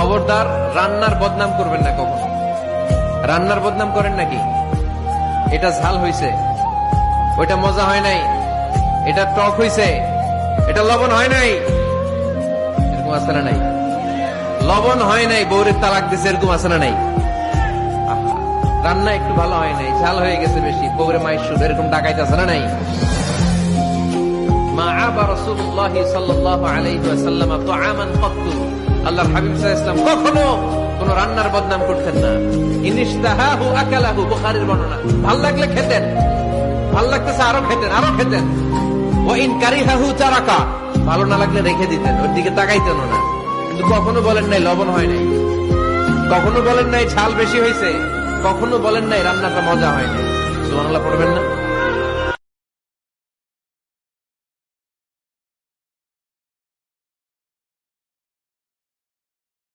খবরদার রান্নার বদনাম করবেন না কখনো। রান্নার বদনাম করেন নাকি? এটা ঝাল হইছে, ওইটা মজা হয় নাই, এটা টক হইছে, এটা লবণ হয় নাই, এরকম আছে না নাই? লবণ হয় নাই, বউরে তালাক দিছে, এরকম আছে না নাই? রান্না একটু ভালো হয় নাই, ঝাল হয়ে গেছে বেশি, বউরে মায়ের সুদ, এরকম ডাকাইতে আছে না নাই? মা আবা রাসূলুল্লাহ সাল্লাল্লাহু আলাইহি ওয়াসাল্লাম তাআমান ক্বাত্তু, আল্লাহর হাবিব সাল্লাল্লাহু আলাইহি ওয়াসাল্লাম কখনো কোন রান্নার বদনাম করতেন না। ইনিশতাহাহু আকালাহু, বুখারীর বর্ণনা। ভাল লাগলে খেতেন, ভাল লাগতেছে আরো খেতেন, আরো খেতেন। ওয়া ইন কারিহাহু তারাকা, ভালো না লাগলে রেখে দিতেন, ওর দিকে তাকাইতেন না। কিন্তু কখনো বলেন নাই লবণ হয় নাই, কখনো বলেন নাই ঝাল বেশি হয়েছে, কখনো বলেন নাই রান্নাটা মজা হয় নাই। সুবহানাল্লাহ পড়বেন না?